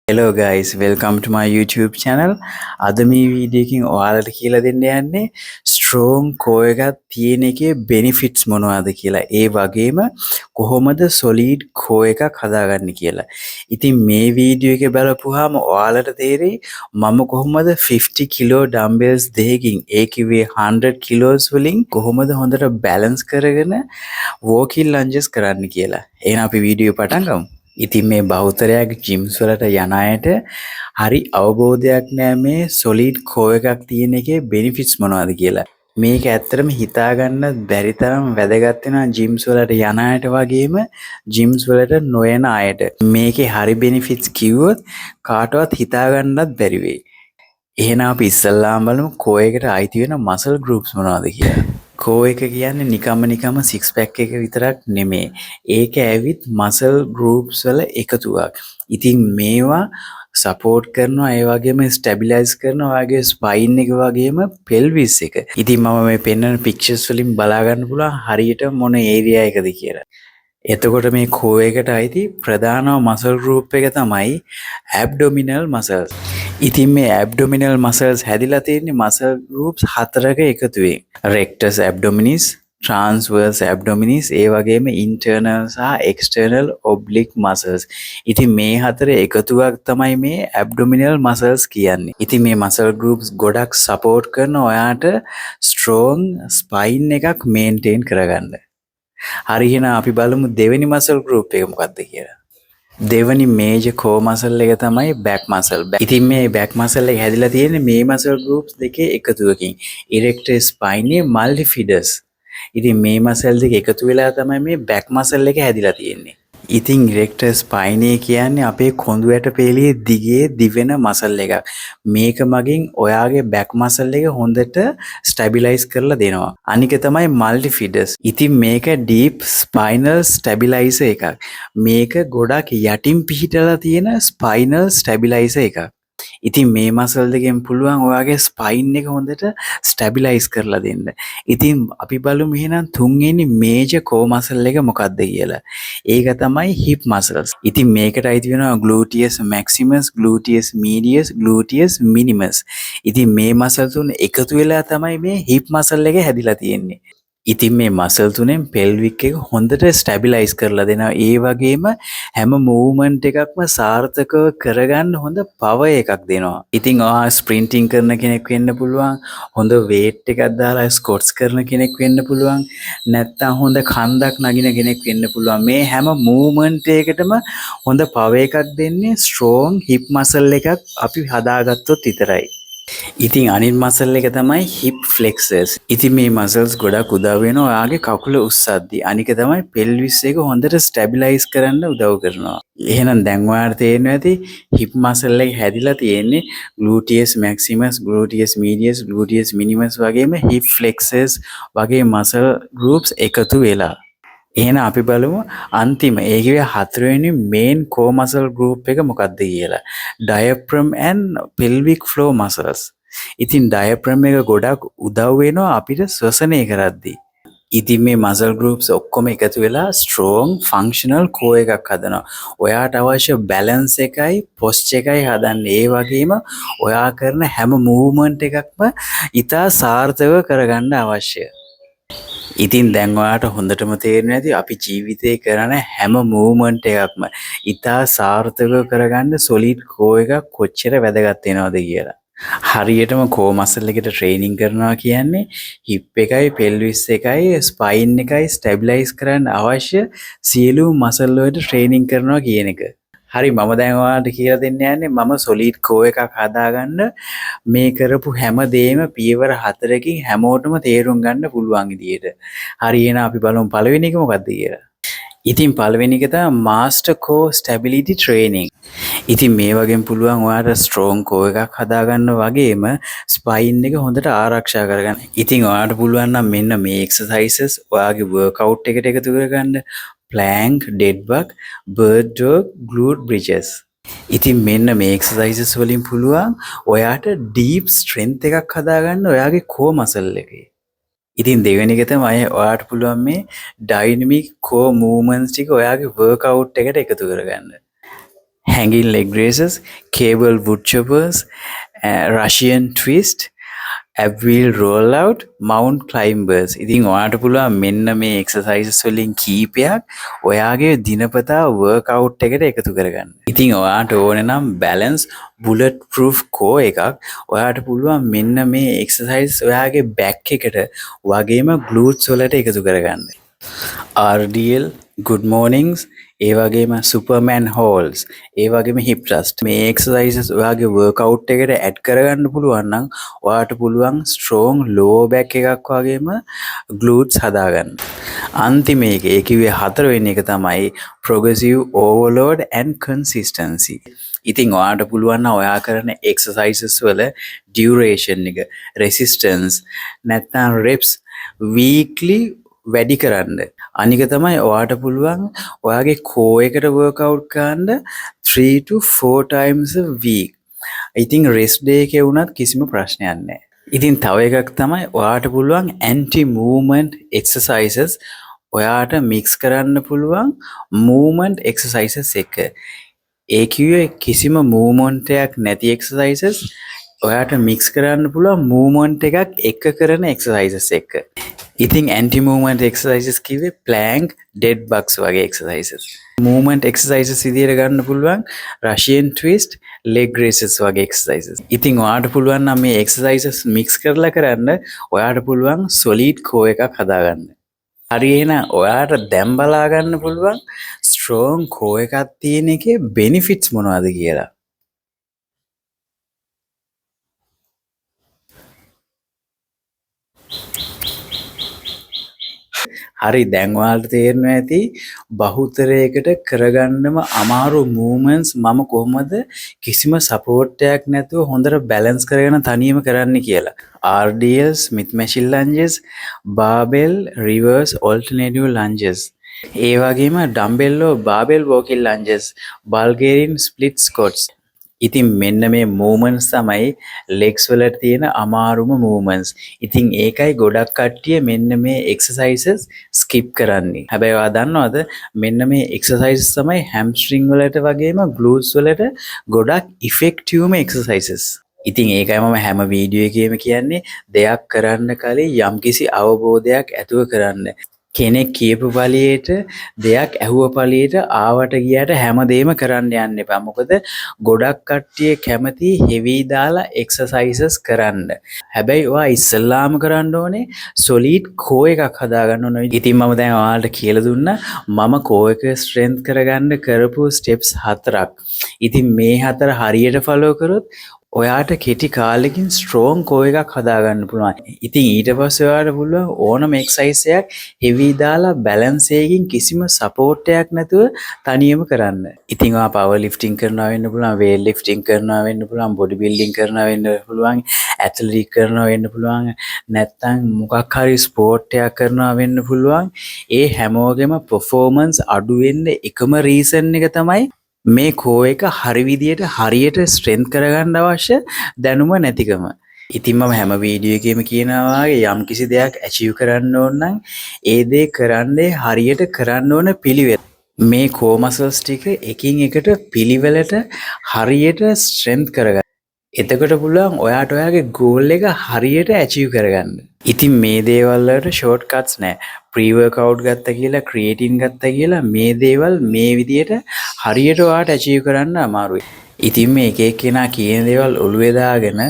Hello guys, welcome to my YouTube channel. අද මේ video එකකින් ඔයාලට කියලා දෙන්න යන්නේ strong core එකක් තියෙන එකේ benefits මොනවද කියලා. ඒ වගේම කොහොමද solid core එකක් හදාගන්නේ කියලා. ඉතින් මේ වීඩියෝ එක බලපුවාම ඔයාලට තේරෙයි මම කොහොමද 50 kilo dumbbells දෙකකින් ඒ කිව්වේ 100 kilos වලින් කොහොමද හොඳට balance කරගෙන walking lunges කරන්න කියලා. එහෙනම් අපි වීඩියෝ පටන් ගමු. ඉතින් මේ බහුතරයක් ජිම්ස් වලට යන අයට හරි අවබෝධයක් නෑ මේ solid core එකක් තියෙන එකේ benefits මොනවද කියලා. මේක ඇත්තටම හිතා ගන්න බැරි තරම් වැදගත් වෙනවා ජිම්ස් වලට යන අයට වගේම ජිම්ස් වලට නොයන අයට. මේකේ හරි benefits කිව්වොත් කාටවත් හිතා ගන්නත් බැරි වෙයි. එහෙනම් අපි ඉස්සල්ලාම බලමු core එකට අයිති වෙන muscle groups මොනවද කියලා. core එක කියන්නේ නිකම්ම six pack එක විතරක් නෙමෙයි. ඒක ඇවිත් muscle groups වල එකතුවක්. ඉතින් මේවා support කරනවා ඒ වගේම stabilize කරනවා ඔයාගේ spine එක වගේම pelvis එක. ඉතින් මම මේ පෙන්නන pictures වලින් බලා ගන්න පුළුවන් හරියට මොන area එකද කියලා. එතකොට මේ core එකට අයිති ප්‍රධානම muscle group එක තමයි abdominal muscles. ඉතින් මේ abdominal muscles හැදිලා තියෙන්නේ muscle groups හතරක එකතුවෙන්. rectus abdominis, transverse abdominis, ඒ වගේම internal සහ external oblique muscles. ඉතින් මේ හතර එකතුවක් තමයි මේ abdominal muscles කියන්නේ. ඉතින් මේ muscle groups ගොඩක් support කරන ඔයාට strong spine එකක් maintain කරගන්න. හරි එහෙනම් අපි බලමු දෙවෙනි muscle group එක මොකක්ද කියලා. දෙවනි major core muscle එක තමයි back muscle. ඉතින් මේ back muscle එක හැදිලා තියෙන්නේ මේ muscle groups දෙකේ එකතුවකින්. erector spinae multifidus. ඉතින් මේ muscle දෙක එකතු වෙලා තමයි මේ back muscle එක හැදිලා තියෙන්නේ. ඉතින් erector spinae කියන්නේ අපේ කොඳු ඇට පෙළියේ දිගේ දිවෙන muscle එකක්. මේක මගින් ඔයාගේ back muscle එක හොඳට stabilize කරලා දෙනවා. අනික තමයි multifidus. ඉතින් මේක deep spinal stabilizer එකක්. මේක ගොඩක් යටින් පිහිටලා තියෙන spinal stabilizer එකක්. ඉතින් මේ muscle දෙකෙන් පුළුවන් ඔයාගේ spine එක හොඳට stabilize කරලා දෙන්න. ඉතින් අපි බලමු එහෙනම් තුන්වෙනි major core muscle එක මොකක්ද කියලා. ඒක තමයි hip muscles. ඉතින් මේකට අයිති වෙනවා gluteus maximus, gluteus medius, gluteus minimus. ඉතින් මේ muscle තුන එකතු වෙලා තමයි මේ hip muscle එක හැදිලා තියෙන්නේ. ඉතින් මේ muscle තුනෙන් pelvic එක හොඳට stabilize කරලා දෙනවා. ඒ වගේම හැම movement එකක්ම සාර්ථකව කරගන්න හොඳ power එකක් දෙනවා. ඉතින් ඔයා sprinting කරන කෙනෙක් වෙන්න පුළුවන්, හොඳ weight එකක් දාලා squats කරන කෙනෙක් වෙන්න පුළුවන්, නැත්නම් හොඳ කන්දක් නගින කෙනෙක් වෙන්න පුළුවන්. මේ හැම movement එකකටම හොඳ power එකක් දෙන්නේ strong hip muscle එකක් අපි හදාගත්තොත් විතරයි. ඉතින් අනිත් muscle එක තමයි hip flexors. ඉතින් මේ muscles ගොඩක් උදව් වෙනවා ඔයාගේ කකුල උස්සද්දී. අනික තමයි pelvis එක හොඳට stabilize කරන්න උදව් කරනවා. එහෙනම් දැන් ඔයාලට තේරෙනවා ඇති hip muscle එක හැදිලා තියෙන්නේ gluteus maximus, gluteus medius, gluteus minimus වගේම hip flexors වගේ muscle groups එකතු වෙලා. එහෙනම් අපි බලමු අන්තිම ඒ කිව්වේ හතරවෙනි main core muscle group එක මොකක්ද කියලා. diaphragm and pelvic floor muscles. ඉතින් diaphragm එක ගොඩක් උදව් වෙනවා අපිට ශ්වසනය කරද්දී. ඉතින් මේ muscle groups ඔක්කොම එකතු වෙලා strong functional core එකක් හදනවා. ඔයාට අවශ්‍ය balance එකයි posture එකයි හදන්න. ඒ වගේම ඔයා කරන හැම movement එකක්ම ඉතා සාර්ථකව කරගන්න අවශ්‍යයි. ඉතින් දැන් ඔයාට හොඳටම තේරෙනවා ඇති අපි ජීවිතේ කරන හැම movement එකක්ම ඉතා සාර්ථකව කරගන්න solid core එකක් කොච්චර වැදගත් වෙනවද කියලා. හරියටම core muscle එකට training කරනවා කියන්නේ hip එකයි pelvis එකයි spine එකයි stabilize කරන්න අවශ්‍ය සියලුම muscle වලට training කරනවා කියන එක. හරි මම දැන් ඔයාලට කියලා දෙන්න යන්නේ මම solid core එකක් හදාගන්න මේ කරපු හැම දෙයක්ම පියවර 4කින් හැමෝටම තේරුම් ගන්න පුළුවන් විදියට. හරි එහෙනම් අපි බලමු පළවෙනි එක මොකක්ද කියලා. ඉතින් පළවෙනි එක තමයි master core stability training. ඉතින් මේ වගේම පුළුවන් ඔයාට strong core එකක් හදාගන්න වගේම spine එක හොඳට ආරක්ෂා කරගන්න. ඉතින් ඔයාට පුළුවන් නම් මෙන්න මේ exercises ඔයාගේ workout එකට එකතු කරගන්න. plank, dead bug, bird dog, glute bridges. ඉතින් මෙන්න මේ exercises වලින් පුළුවන් ඔයාට deep strength එකක් හදාගන්න ඔයාගේ core muscle එකේ. ඉතින් දෙවෙනි එක තමයි ඔයාට පුළුවන් මේ dynamic core movements ටික ඔයාගේ workout එකට එකතු කරගන්න. hanging leg raises, cable wood choppers, Russian twist, ab wheel rollout, mount climbers. ඉතින් ඔයාට පුළුවන් මෙන්න මේ exercises වලින් කීපයක් ඔයාගේ දිනපතා workout එකට එකතු කරගන්න. ඉතින් ඔයාට ඕන නම් balance bullet proof core එකක් ඔයාට පුළුවන් මෙන්න මේ exercise ඔයාගේ back එකට වගේම glutes වලට එකතු කරගන්න. RDL good mornings ඒ වගේම Superman Halls ඒ වගේම hip thrust මේ exercises ඔයාගේ workout එකට add කරගන්න පුළුවන් නම් ඔයාට පුළුවන් strong lower back එකක් වගේම glutes හදාගන්න. අන්තිම එක ඒ කිව්වේ හතරවෙනි එක තමයි progressive overload and consistency. ඉතින් ඔයාට පුළුවන් නම් ඔයා කරන exercises වල duration එක resistance නැත්නම් reps weekly වැඩි කරන්න. අනික තමයි ඔයාට පුළුවන් ඔයාගේ core එකට workout කරන්න 3 to 4 times a week. ඉතින් rest day එකේ වුණත් කිසිම ප්‍රශ්නයක් නැහැ. ඉතින් තව එකක් තමයි ඔයාට පුළුවන් anti movement exercises ඔයාට mix කරන්න පුළුවන් movement exercises එක. ඒ කිව්වේ කිසිම movement එකක් නැති exercises ඔයාට mix කරන්න පුළුවන් movement එකක් එක කරන exercises එක. ඉතින් anti movement exercises කිව්වේ plank, dead bugs වගේ exercises. movement exercises විදියට ගන්න පුළුවන් Russian twist, leg raises වගේ exercises. ඉතින් ඔයාට පුළුවන් නම් මේ exercises mix කරලා කරන්න ඔයාට පුළුවන් solid core එකක් හදාගන්න. හරි එහෙනම් ඔයාට දැන් බලා ගන්න පුළුවන් strong core එකක් තියෙන එකේ benefits මොනවද කියලා. හරි දැන් ඔයාලට තේරෙනවා ඇති බහුතරයකට කරගන්නම අමාරු movements මම කොහොමද කිසිම support එකක් නැතුව හොඳට balance කරගෙන තනියම කරන්න කියලා. RDL Smith machine lunges, barbell reverse alternative lunges. ඒ වගේම dumbbell barbell walking lunges, Bulgarian split squats. ඉතින් මෙන්න මේ movements තමයි legs වලට තියෙන අමාරුම movements. ඉතින් ඒකයි ගොඩක් කට්ටිය මෙන්න මේ exercises skip කරන්නේ. හැබැයි ඔයා දන්නවද මෙන්න මේ exercises තමයි hamstring වලට වගේම glutes වලට ගොඩක් effectiveම exercises. ඉතින් ඒකයි මම හැම වීඩියෝ එකේම කියන්නේ දෙයක් කරන්න කලින් යම්කිසි අවබෝධයක් ඇතුව කරන්න. කෙනෙක් කියපු පළියට දෙයක් ඇහුව පළියට ආවට ගියට හැමදේම කරන්න යන්න එපා. මොකද ගොඩක් කට්ටිය කැමති heavy දාලා exercises කරන්න. හැබැයි ඔයා ඉස්සල්ලාම කරන්න ඕනේ solid core එකක් හදාගන්න ඕනේ. ඉතින් මම දැන් ඔයාලට කියලා දුන්නා මම core එක strength කරගන්න කරපු steps 4ක්. ඉතින් මේ 4 හරියට follow කරොත් ඔයාට කෙටි කාලෙකින් strong core එකක් හදාගන්න පුළුවන්. ඉතින් ඊට පස්සේ ඔයාට පුළුවන් ඕනම exercise එකක් heavy දාලා balance එකකින් කිසිම support එකක් නැතුව තනියම කරන්න. ඉතින් ඔයා power lifting කරනවා වෙන්න පුළුවන්, weight lifting කරනවා වෙන්න පුළුවන්, body building කරනවා වෙන්න පුළුවන්, athletic කරනවා වෙන්න පුළුවන්, නැත්නම් මොකක් හරි sport එකක් කරනවා වෙන්න පුළුවන්. ඒ හැමෝගෙම performance අඩු වෙන්න එකම reason එක තමයි මේ කෝ එක හරි විදියට හරියට ස්ට්‍රෙන්ත් කරගන්න අවශ්‍ය දැනුම නැතිකම. ඉතින් මම හැම වීඩියෝ එකේම කියනවා යම්කිසි දෙයක් achieve කරන්න ඕන නම් ඒ දේ කරන්නේ හරියට කරන්න ඕන පිළිවෙල. මේ කෝ මසල්ස් ටික එකින් එකට පිළිවෙලට හරියට ස්ට්‍රෙන්ත් කරගන්න. එතකොට පුළුවන් ඔයාට ඔයාගේ ගෝල් එක හරියට achieve කරගන්න. ඉතින් මේ දේවල් වලට short cuts නැහැ. pre-workout ගත්ත කියලා creatine ගත්ත කියලා මේ දේවල් මේ විදියට හරියට ඔයාට achieve කරන්න අමාරුයි. ඉතින් මේ එක එක්කෙනා කියන දේවල් ඔළුවේ දාගෙන